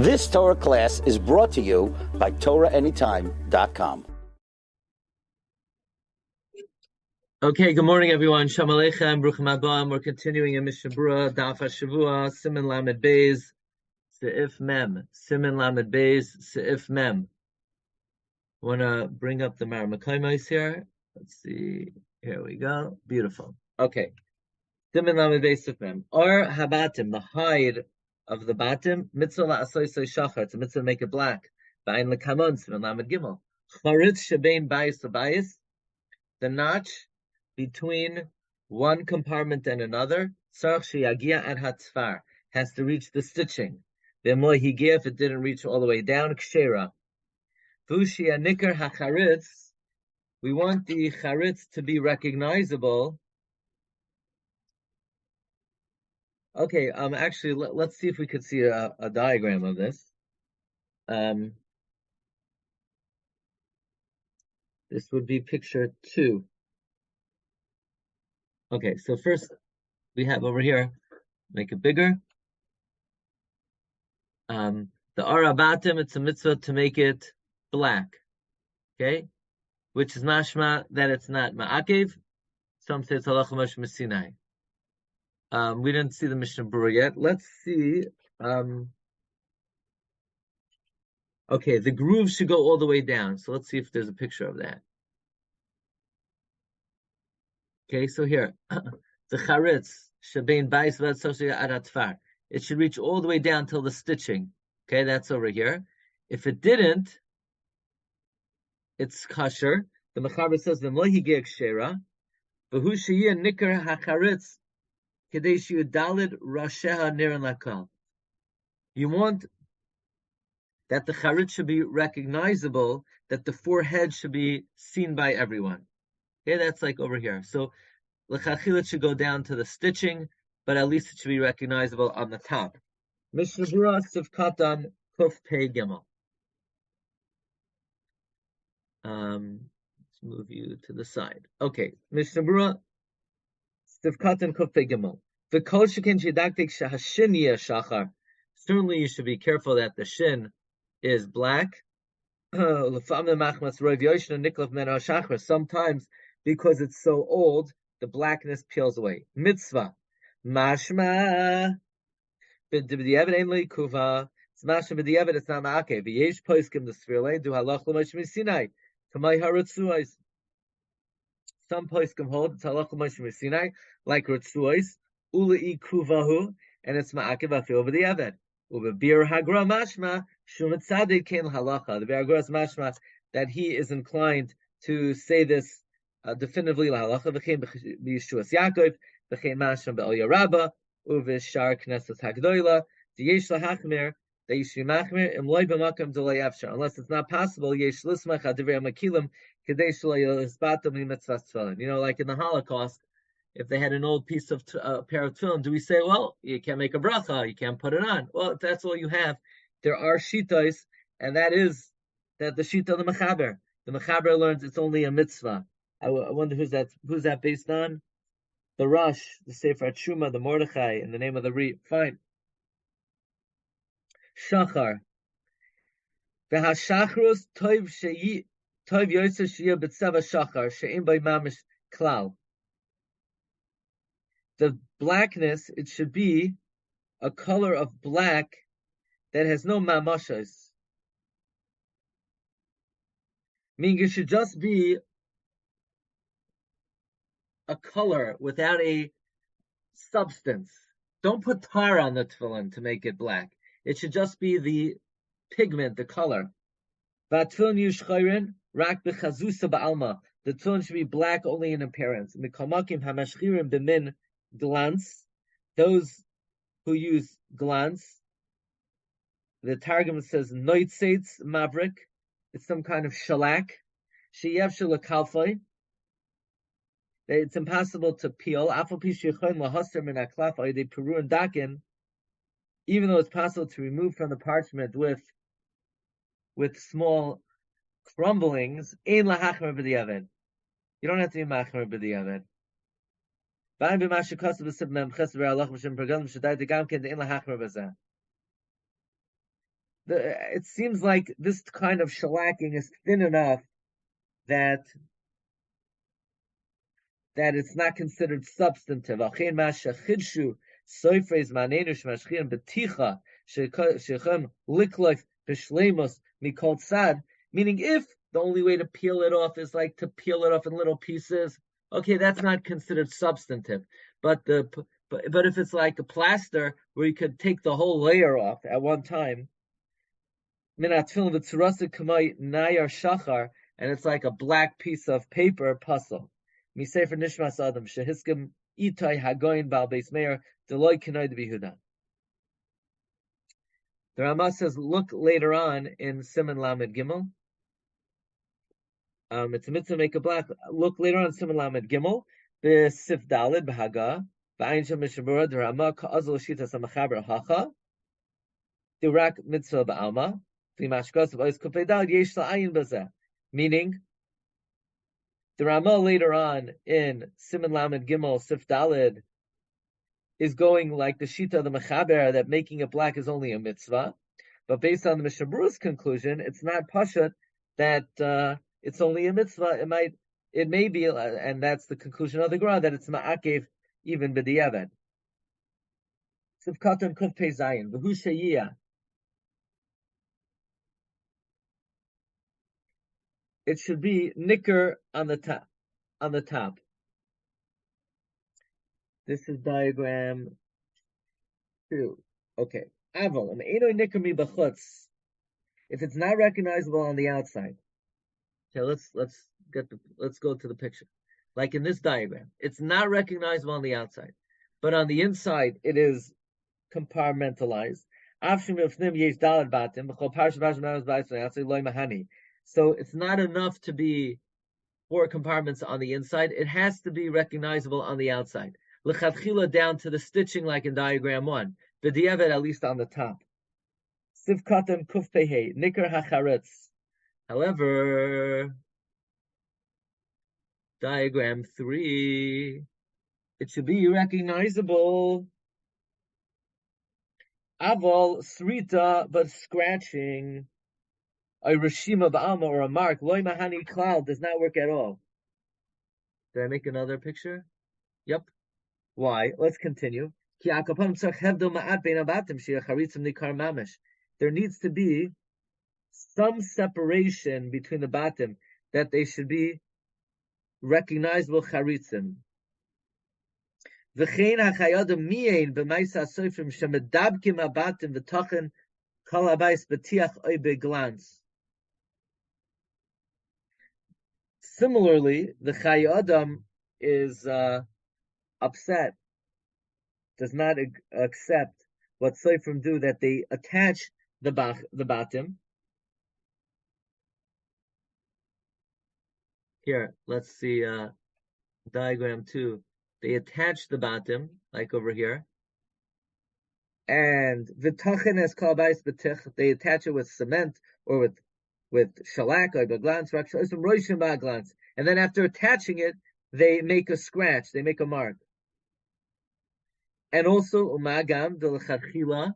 This Torah class is brought to you by TorahAnytime.com. Okay, good morning, everyone. Shalom Aleichem, Bruchim Haba. We're continuing in Mishna Berura, Daf Hashavua, Siman Lamed Beis, Seif Mem. Siman Lamed Beis, Seif Mem. I want to bring up the Maramakoimos here. Let's see. Here we go. Beautiful. Okay. Siman Lamed Beis, Seif Mem. Or Habatim, the hide of the batim, mitzvah la'asoi soy shachar. It's a mitzvah to make it black. Ba'in l'kamon, Siman Lamed Gimel. Charitz shebein bayis l'bayis. The notch between one compartment and another, has to reach the stitching. If it didn't reach all the way down, kshera. We want the charitz to be recognizable. Okay, actually, let's see if we could see a diagram of this. This would be picture 2. Okay, so first we have over here, make it bigger. The arabatim, it's a mitzvah to make it black. Okay, which is mashma that it's not ma'akev. Some say it's halacha moshe Sinai. We didn't see the Mishna Berura yet. Let's see. Okay, the groove should go all the way down. So let's see if there's a picture of that. Okay, so here, the charitz, shebein bayis v'atzoshe adatfar. It should reach all the way down till the stitching. Okay, that's over here. If it didn't, it's kosher. The mechaber says, "V'lo higeh kshera, v'hu sheyeh nikar hacharitz kedei sheyu dalid rasheha niran lakal." You want that the charitz should be recognizable, that the 4 heads should be seen by everyone. Okay, that's like over here. So, l'chachila should go down to the stitching, but at least it should be recognizable on the top. Mishna Berura Sivkatan Kuf Pei Gimel. Let's move you to the side. Okay, Mishna Berura Sivkatan Kuf Pei Gimel. V'kol shekin shidaktik shahashin yeh shachar. Certainly, you should be careful that the shin is black. Sometimes, because it's so old, the blackness peels away. Mitzvah. Mashma. It's mashma b'diavad, it's not ma'akev. V'yesh poiskim the sfirle, do halach l'moshe Sinai. Kamay haratzuos. Some poiskim hold, it's halach l'moshe Sinai, like ratzuos, ule'i kuvahu, and it's ma'akev afil b'diavad. Ubebir hagra mashma, shumet tzaddik ken halacha. The Be'agra's mashma, that he is inclined to say this definitively lahalacha. V'chein b'yishuas Yaakov, v'chein mashma be'oya rabba, uv'shar knesses hagdoila. Yesh lahachmir, that you should be machmir im loy b'makam d'lo yafshar. Unless it's not possible, yesh lismach hadivrei makilim kedei shelo yisbatam mitzvahs tefillin. You know, like in the Holocaust, if they had an old piece of pair of tefillin, do we say, well, you can't make a bracha, you can't put it on? Well, if that's all you have, there are shitos, and that is that the shita of the mechaber. The mechaber learns it's only a mitzvah. I wonder who's that based on? The Rosh, the Sefer Truma, the Mordechai, in the name of the Re. Fine. Shachar. V'hashachrus toiv yotzer sheyeh b'tzeva shachar she'im by mamish klal. The blackness, it should be a color of black that has no mamashas. Meaning it should just be a color without a substance. Don't put tar on the tefillin to make it black. It should just be the pigment, the color. V'atefillin yushchayrin rak b'chazusa ba'alma. The tefillin should be black only in appearance. Mikamakim hamashchirim b'min glance. Those who use glance. The Targum says noitzeitz mavrik. It's some kind of shellac. Sheyev shelakalfai. It's impossible to peel. Even though it's possible to remove from the parchment with small crumblings. You don't have to be machmer b'diavad. it seems like this kind of shellacking is thin enough that it's not considered substantive. Meaning, if the only way to peel it off is like to peel it off in little pieces, okay, that's not considered substantive. But if it's like a plaster where you could take the whole layer off at one time, and it's like a black piece of paper puzzle. Seif Nishmas Adam Shehiskim Itai Hagoyin Bal Beis Meir Deloy Kenoid Bihuda. The Rama says, look later on in Siman Lamed Gimel. It's a mitzvah to make a black. Look later on in Siman Lamed Gimel. The Sif Dalid B'Haga B'Ayin Shel Mishna Berura. The Rama Ka'azol Shita Samachaber Hacha. The Rak Mitzvah Ba'alma. V'Mashkos V'Ois Kufay Dalid Yesh La'ayin B'Zeh. Meaning, the Rama later on in Siman Lamed Gimel Sif Dalid is going like the Shita of the Mechaber that making it black is only a mitzvah, but based on the Mishna Berura's conclusion, it's not pashat that it's only a mitzvah. It may be, and that's the conclusion of the Gemara, that it's ma'akev even b'diavad. Sif Katan Kuf Pei Zayin V'Hu Sheyiyah. It should be nicker on the top. This is diagram 2. Okay. Aval, if it's not recognizable on the outside. Okay, let's go to the picture. Like in this diagram, it's not recognizable on the outside, but on the inside it is compartmentalized. So it's not enough to be 4 compartments on the inside. It has to be recognizable on the outside. L'chadchila down to the stitching like in diagram 1. B'diavad at least on the top. Siv katan kuf pehei, nikar hacharetz. However, diagram 3, it should be recognizable. Aval srita, but scratching. A reshima ba'alma or a mark, loy mahani cloud does not work at all. Did I make another picture? Yep. Why? Let's continue. There needs to be some separation between the batim, that they should be recognizable charitzim. Similarly, the Chai Adam is upset, does not accept what Seifrim do, that they attach the batim. Here, let's see diagram 2. They attach the batim, like over here. And v'tachen es kalabais b'tich, they attach it with cement or with shellac or baglans, and then after attaching it, they make a scratch, they make a mark. And also umagam de l'chadchila,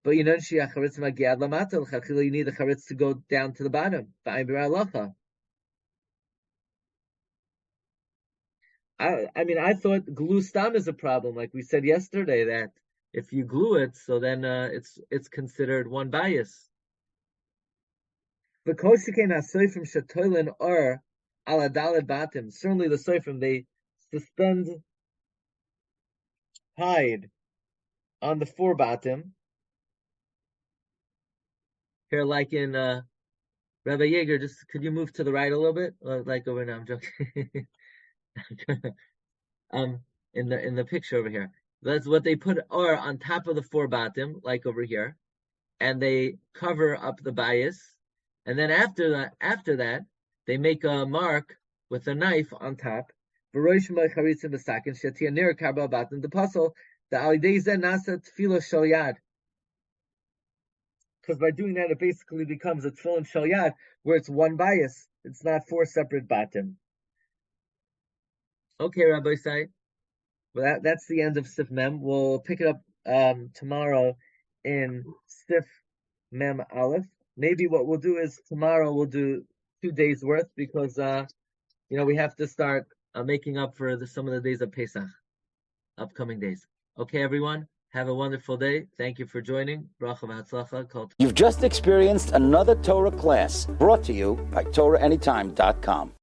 but you know she'acharitz magiad lamata l'chadchila, you need the charitz to go down to the bottom. V'ayim b'ra'alacha. I thought glue stam is a problem, like we said yesterday, that if you glue it, so then it's considered one bias. The koshikein hasoifim shatoilin or ala daled batim. Certainly the soifim, they suspend hide on the 4 batim. Here, like in Rabbi Yeager, just could you move to the right a little bit? Like over now, I'm joking. In the picture over here, that's what they put or on top of the 4 batim, like over here, and they cover up the bias, and then after that, they make a mark with a knife on top. Because by doing that, it basically becomes a tefillin shel yad, where it's one bias. It's not 4 separate batim. Okay, Rabbi Sai. Well, that's the end of Sif Mem. We'll pick it up tomorrow in Sif Mem Aleph. Maybe what we'll do is tomorrow we'll do 2 days worth because we have to start making up for some of the days of Pesach, upcoming days. Okay, everyone, have a wonderful day. Thank you for joining. Bracha v'hatzlacha. You've just experienced another Torah class brought to you by TorahAnytime.com.